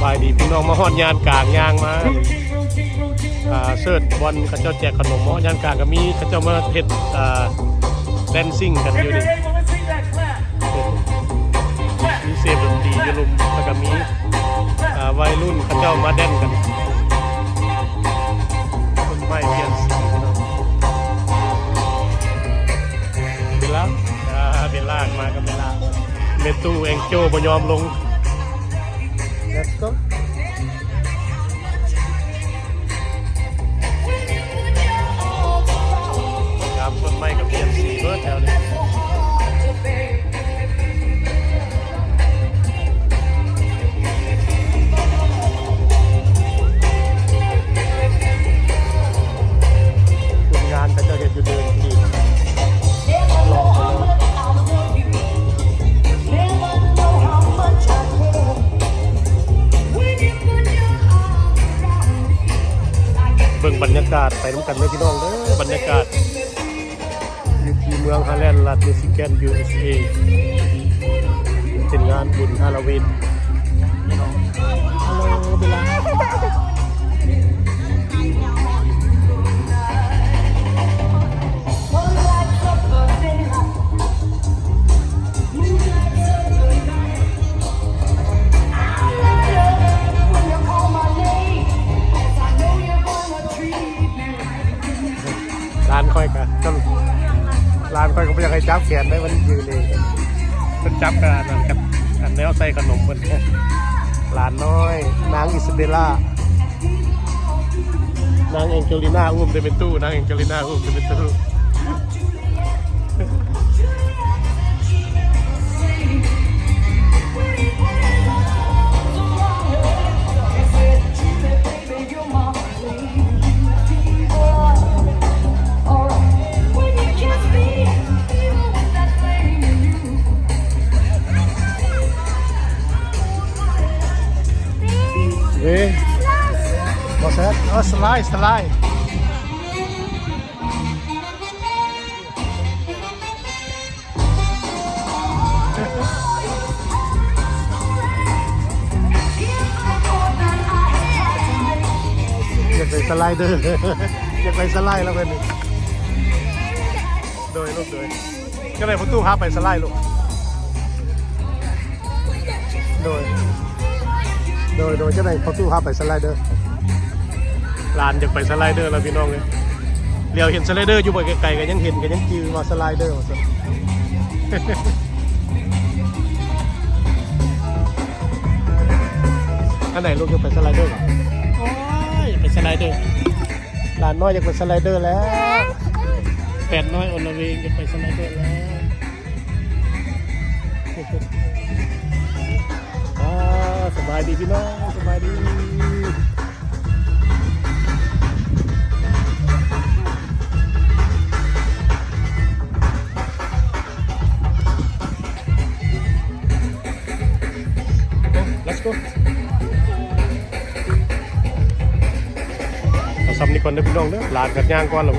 บายดีพี่น้องมาฮอดยานกลางยางมาเสิร์ชบอลเขาเจ้าแจกขนมยานกลางก็มีเขาเจ้ามาเฮ็ดแดนซิ่งกันอยู่นี่มีเสียงดนตรีอยู่ลุมแล้วก็มีวัยรุ่นเขาเจ้ามาแดนกันต้นไม้เปลี่ยนสีพี่น้องเบลล่ามากับเบลล่าเมตูเองโจบ่ยอมลง Let's go ยามต้นไม้กับเปลี่ยนสีเบิร์ดแถวนี้งานเขาจะเห็นอยู่เดินที่ลองไปเลยเบิ่งบรรยากาศไปน้ำกันเลยพี่น้องเด้อบรรยากาศอยู่ที่เมืองฮาแลนด์รัฐมิชิแกน USA เป็นงานบุญฮาโลวีนพี่น้องฮัลโหลเบลล่าร้านค่อยกันร้านค่อยก็ไม่อยากให้จับแขนได้มันยืนเองมันจับกันนั่นกันอันแนวใส่ขนมมันร้านน้อยนางอิซาเบลล่านางแองเจลิน่าอุ้มเดเมนตูนางแองเจลิน่าอุ้มเดเมนตูWhat's that? Oh, slide. อยากไปสไลเดอร์อยากไปสไลด์แล้วเป็นโดยลูกก็เลยประตูพาไปสไลด์ลูกโดยจะได้ประตูพาไปสไลเดอร์ลานอยากไปสไลเดอร์แล้วพี่น้องเลยเดี๋ยวเห็นสไลเดอร์อยู่บ่อยไกลๆกันยังเห็นกันยังจือว่าสไลเดอร์มาสิอันไหนลูกอยากไปสไลเดอร์เหรอโอ้ยไปสไลเดอร์หลานน้อยอยากไปสไลเดอร์แล้วแปดน้อยอลเวงอยากไปสไลเดอร์แล้วสบายดีพี่น้องสบายดีLet's go เอาซ้ำนี่ก่อนเด้อพี่น้องเด้อหลานกัดย่างก่อนแล้ว